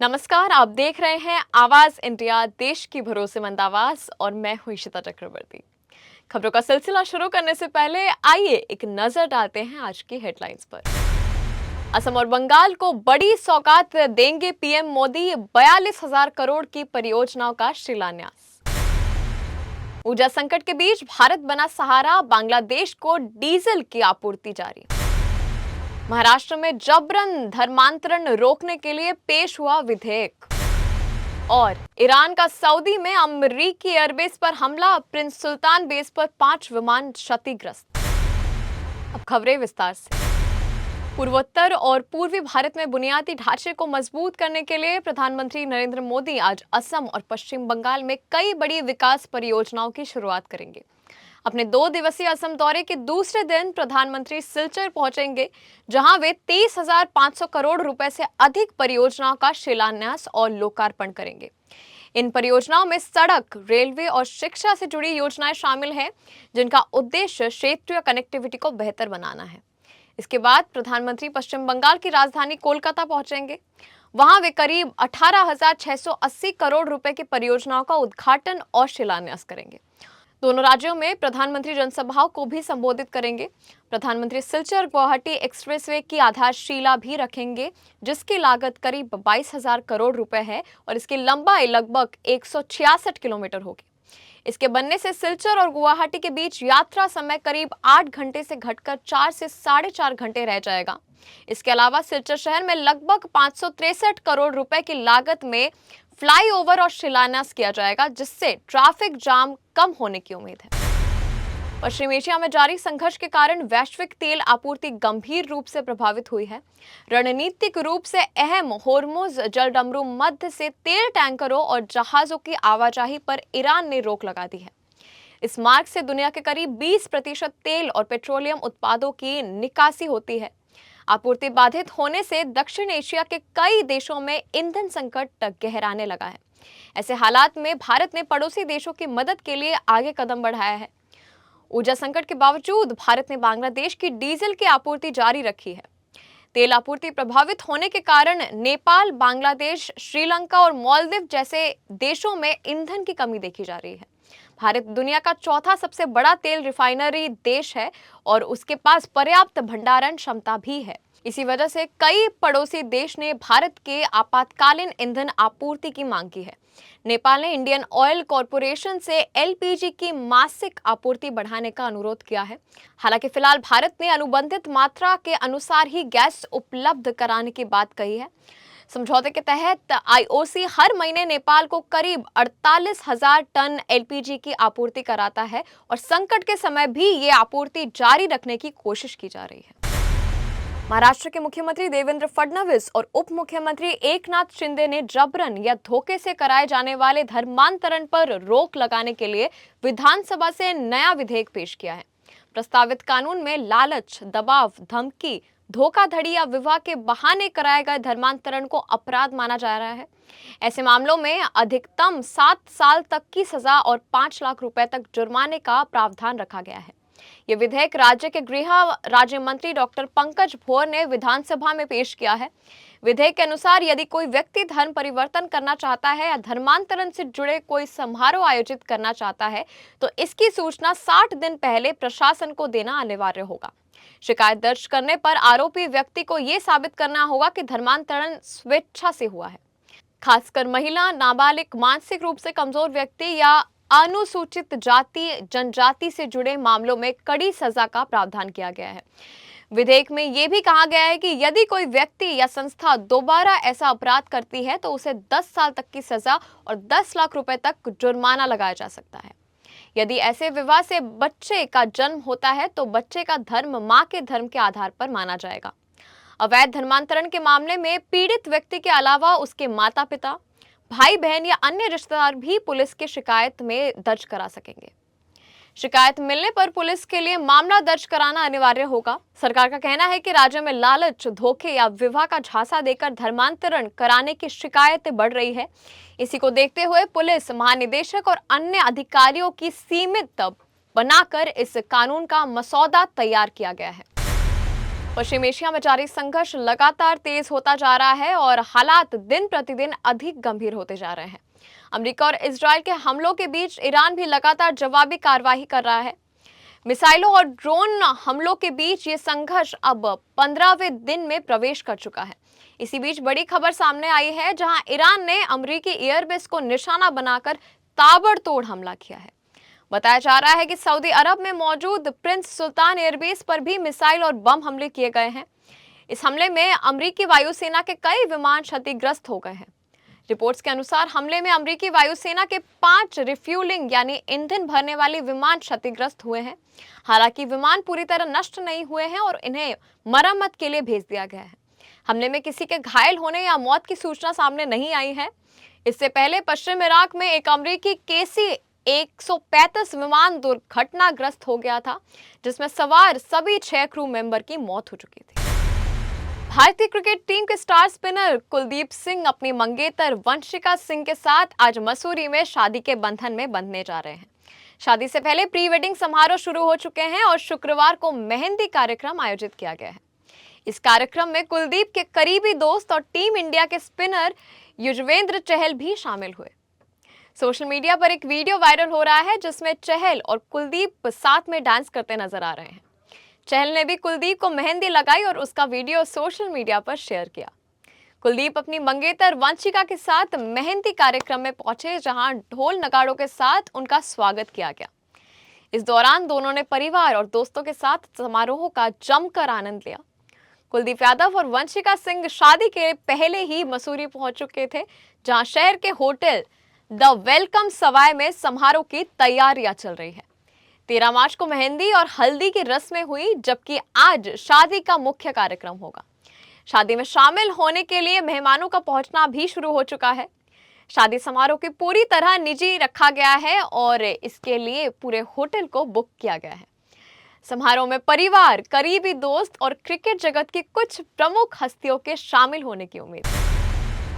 नमस्कार, आप देख रहे हैं आवाज इंडिया, देश की भरोसेमंद आवाज और मैं हूं इशिता चक्रवर्ती। खबरों का सिलसिला शुरू करने से पहले आइए एक नजर डालते हैं आज की हेडलाइंस पर। असम और बंगाल को बड़ी सौगात देंगे पीएम मोदी, 42,000 करोड़ की परियोजनाओं का शिलान्यास। ऊर्जा संकट के बीच भारत बना सहारा, बांग्लादेश को डीजल की आपूर्ति जारी। महाराष्ट्र में जबरन धर्मांतरण रोकने के लिए पेश हुआ विधेयक। और ईरान का सऊदी में अमरीकी एयरबेस पर हमला, प्रिंस सुल्तान बेस पर 5 विमान क्षतिग्रस्त। अब खबरें विस्तार से। पूर्वोत्तर और पूर्वी भारत में बुनियादी ढांचे को मजबूत करने के लिए प्रधानमंत्री नरेंद्र मोदी आज असम और पश्चिम बंगाल में कई बड़ी विकास परियोजनाओं की शुरुआत करेंगे। अपने 2 दिवसीय असम दौरे के दूसरे दिन प्रधानमंत्री सिलचर पहुंचेंगे, जहां वे 23,500 करोड़ रुपए से अधिक परियोजनाओं का शिलान्यास और लोकार्पण करेंगे। इन परियोजनाओं में सड़क, रेलवे और शिक्षा से जुड़ी योजनाएं शामिल हैं, जिनका उद्देश्य क्षेत्रीय कनेक्टिविटी को बेहतर बनाना है। इसके बाद प्रधानमंत्री पश्चिम बंगाल की राजधानी कोलकाता पहुंचेंगे। वहां वे करीब 18,680 करोड़ रुपए की परियोजनाओं का उद्घाटन और शिलान्यास करेंगे। दोनों राज्यों में प्रधानमंत्री जनसभाओं को भी संबोधित करेंगे। प्रधानमंत्री सिलचर गुवाहाटी एक्सप्रेसवे की आधारशिला भी रखेंगे, जिसकी लागत करीब 22,000 करोड़ रुपए है और इसकी लंबाई लगभग 166 किलोमीटर होगी। इसके बनने से सिलचर और गुवाहाटी के बीच यात्रा समय करीब 8 घंटे से घटकर 4 से 4.5 घंटे रह जाएगा। इसके अलावा सिलचर शहर में लगभग 563 करोड़ रुपए की लागत में फ्लाईओवर और शिलान्यास किया जाएगा, जिससे ट्रैफिक जाम कम होने की उम्मीद है। पश्चिम एशिया में जारी संघर्ष के कारण वैश्विक तेल आपूर्ति गंभीर रूप से प्रभावित हुई है। रणनीतिक रूप से अहम होर्मुज जलडमरू मध्य से तेल टैंकरों और जहाजों की आवाजाही पर ईरान ने रोक लगा दी है। इस मार्ग से दुनिया के करीब 20% तेल और पेट्रोलियम उत्पादों की निकासी होती है। आपूर्ति बाधित होने से दक्षिण एशिया के कई देशों में ईंधन संकट गहराने लगा है। ऐसे हालात में भारत ने पड़ोसी देशों की मदद के लिए आगे कदम बढ़ाया है। ऊर्जा संकट के बावजूद भारत ने बांग्लादेश की डीजल की आपूर्ति जारी रखी है। तेल आपूर्ति प्रभावित होने के कारण नेपाल, बांग्लादेश, श्रीलंका और मालदीव जैसे देशों में ईंधन की कमी देखी जा रही है। भारत दुनिया का चौथा सबसे बड़ा तेल रिफाइनरी देश है और उसके पास पर्याप्त भंडारण क्षमता भी है। इसी वजह से कई पड़ोसी देश ने भारत के आपातकालीन ईंधन आपूर्ति की मांग की है। नेपाल ने इंडियन ऑयल कॉरपोरेशन से एलपीजी की मासिक आपूर्ति बढ़ाने का अनुरोध किया है। हालांकि फिलहाल भारत ने अनुबंधित मात्रा के अनुसार ही गैस उपलब्ध कराने की बात कही है। समझौते के तहत आईओसी हर महीने नेपाल को करीब 48,000 टन एलपीजी की आपूर्ति कराता है और संकट के समय भी ये आपूर्ति जारी रखने की कोशिश की जा रही है। महाराष्ट्र के मुख्यमंत्री देवेंद्र फडणवीस और उप मुख्यमंत्री एकनाथ शिंदे ने जबरन या धोखे से कराए जाने वाले धर्मांतरण पर रोक लगाने के लिए विधानसभा से नया विधेयक पेश किया है। प्रस्तावित कानून में लालच, दबाव, धमकी, धोखाधड़ी या विवाह के बहाने कराए गए धर्मांतरण को अपराध माना जा रहा है। ऐसे मामलों में अधिकतम 7 साल तक की सजा और 5 लाख रुपए तक जुर्माने का प्रावधान रखा गया है। ये विधेयक राज्य के गृह राज्य मंत्री डॉक्टर पंकज भोर ने विधानसभा में पेश किया है। विधेयक के अनुसार यदि कोई व्यक्ति धर्म परिवर्तन करना चाहता है या धर्मांतरण से जुड़े कोई समारोह आयोजित करना चाहता है, तो इसकी सूचना 60 दिन पहले प्रशासन को देना अनिवार्य होगा। शिकायत दर्ज करने पर आरोपी व्यक्ति को यह साबित करना होगा कि धर्मांतरण स्वेच्छा से हुआ है। खासकर महिला, नाबालिग, मानसिक रूप से कमजोर व्यक्ति या अनुसूचित जाति जनजाति से जुड़े मामलों में कड़ी सजा का प्रावधान किया गया है। विधेयक में यह भी कहा गया है कि यदि कोई व्यक्ति या संस्था दोबारा ऐसा अपराध करती है तो उसे 10 साल तक की सजा और 10 लाख रुपए तक जुर्माना लगाया जा सकता है। यदि ऐसे विवाह से बच्चे का जन्म होता है तो बच्चे का धर्म मां के धर्म के आधार पर माना जाएगा। अवैध धर्मांतरण के मामले में पीड़ित व्यक्ति के अलावा उसके माता पिता, भाई बहन या अन्य रिश्तेदार भी पुलिस की शिकायत में दर्ज करा सकेंगे। शिकायत मिलने पर पुलिस के लिए मामला दर्ज कराना अनिवार्य होगा। सरकार का कहना है कि राज्य में लालच, धोखे या विवाह का झांसा देकर धर्मांतरण कराने की शिकायतें बढ़ रही है। इसी को देखते हुए पुलिस महानिदेशक और अन्य अधिकारियों की सीमित बनाकर इस कानून का मसौदा तैयार किया गया है। पश्चिम एशिया में जारी संघर्ष लगातार तेज होता जा रहा है और हालात दिन प्रतिदिन अधिक गंभीर होते जा रहे हैं। अमेरिका और इजरायल के हमलों के बीच ईरान भी लगातार जवाबी कार्रवाई कर रहा है। मिसाइलों और ड्रोन हमलों के बीच ये संघर्ष अब 15वें दिन में प्रवेश कर चुका है। इसी बीच बड़ी खबर सामने आई है, जहां ईरान ने अमेरिकी एयरबेस को निशाना बनाकर ताबड़तोड़ हमला किया है। बताया जा रहा है कि सऊदी अरब में मौजूद प्रिंस सुल्तान एयरबेस पर भी मिसाइल और बम हमले किए गए हैं। इस हमले में अमेरिकी वायुसेना के कई विमान क्षतिग्रस्त हो गए हैं। रिपोर्ट्स के अनुसार हमले में अमेरिकी वायुसेना के 5 रिफ्यूलिंग यानी ईंधन भरने वाले विमान क्षतिग्रस्त हुए हैं। हालांकि विमान पूरी तरह नष्ट नहीं हुए हैं और इन्हें मरम्मत के लिए भेज दिया गया है। हमले में किसी के घायल होने या मौत की सूचना सामने नहीं आई है। इससे पहले पश्चिम इराक में एक अमेरिकी KC-135 विमान दुर्घटनाग्रस्त हो गया था, जिसमें सवार सभी 6 क्रू मेंबर की मौत हो चुकी थी। भारतीय क्रिकेट टीम के स्टार स्पिनर कुलदीप सिंह अपनी मंगेतर वंशिका सिंह के साथ आज मसूरी में शादी के बंधन में बंधने जा रहे हैं। शादी से पहले प्री वेडिंग समारोह शुरू हो चुके हैं और शुक्रवार को मेहंदी कार्यक्रम आयोजित किया गया है। इस कार्यक्रम में कुलदीप के करीबी दोस्त और टीम इंडिया के स्पिनर युजवेंद्र चहल भी शामिल हुए। सोशल मीडिया पर एक वीडियो वायरल हो रहा है, जिसमें चहल और कुलदीप साथ में डांस करते नजर आ रहे हैं। चहल ने भी कुलदीप को मेहंदी लगाई और उसका वीडियो सोशल मीडिया पर शेयर किया। कुलदीप अपनी मंगेतर वंशिका के साथ मेहंदी कार्यक्रम में पहुंचे, जहां ढोल नगाड़ों के साथ उनका स्वागत किया गया। इस दौरान दोनों ने परिवार और दोस्तों के साथ समारोह का जमकर आनंद लिया। कुलदीप यादव और वंशिका सिंह शादी के पहले ही मसूरी पहुंच चुके थे, जहां शहर के होटल द वेलकम सवाई में समारोह की तैयारियां चल रही है। 13 मार्च को मेहंदी और हल्दी की रस्में हुई, जबकि आज शादी का मुख्य कार्यक्रम होगा। शादी में शामिल होने के लिए मेहमानों का पहुंचना भी शुरू हो चुका है। शादी समारोह की पूरी तरह निजी रखा गया है और इसके लिए पूरे होटल को बुक किया गया है। समारोह में परिवार, करीबी दोस्त और क्रिकेट जगत की कुछ प्रमुख हस्तियों के शामिल होने की उम्मीद है।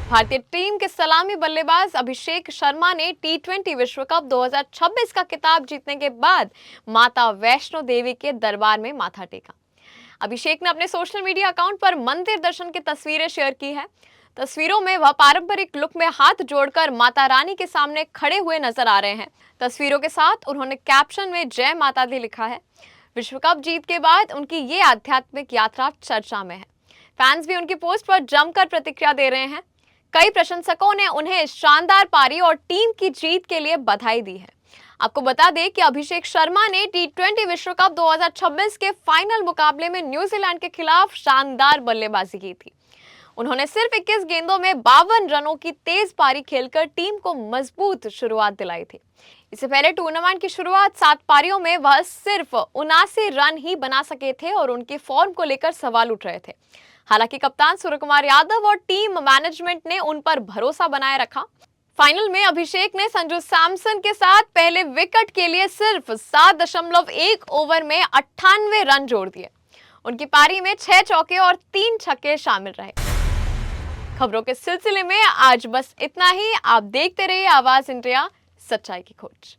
भारतीय टीम के सलामी बल्लेबाज अभिषेक शर्मा ने T20 विश्व कप 2026 का खिताब जीतने के बाद माता वैष्णो देवी के दरबार में माथा टेका। अभिषेक ने अपने सोशल मीडिया अकाउंट पर मंदिर दर्शन की तस्वीरें शेयर की है। तस्वीरों में वह पारंपरिक लुक में हाथ जोड़कर माता रानी के सामने खड़े हुए नजर आ रहे हैं। तस्वीरों के साथ उन्होंने कैप्शन में जय माता दी लिखा है। विश्व कप जीत के बाद उनकी ये आध्यात्मिक यात्रा चर्चा में है। फैंस भी उनकी पोस्ट पर जमकर प्रतिक्रिया दे रहे हैं। कई प्रशंसकों ने उन्हें शानदार पारी और टीम की जीत के लिए बधाई दी है। आपको बता दें कि अभिषेक शर्मा ने T20 विश्व कप 2026 के फाइनल मुकाबले में न्यूजीलैंड के खिलाफ शानदार बल्लेबाजी की थी। उन्होंने सिर्फ 21 गेंदों में 52 रनों की तेज पारी खेलकर टीम को मजबूत शुरुआत दिलाई थी। इससे पहले टूर्नामेंट की शुरुआत 7 पारियों में वह सिर्फ 79 रन ही बना सके थे और उनकी फॉर्म को लेकर सवाल उठ रहे थे। हालांकि कप्तान सूर्यकुमार यादव और टीम मैनेजमेंट ने उन पर भरोसा बनाए रखा। फाइनल में अभिषेक ने संजू सैमसन के साथ पहले विकेट के लिए सिर्फ 7.1 ओवर में 98 रन जोड़ दिए। उनकी पारी में 6 चौके और 3 छक्के शामिल रहे। खबरों के सिलसिले में आज बस इतना ही। आप देखते रहिए आवाज इंडिया, सच्चाई की खोज।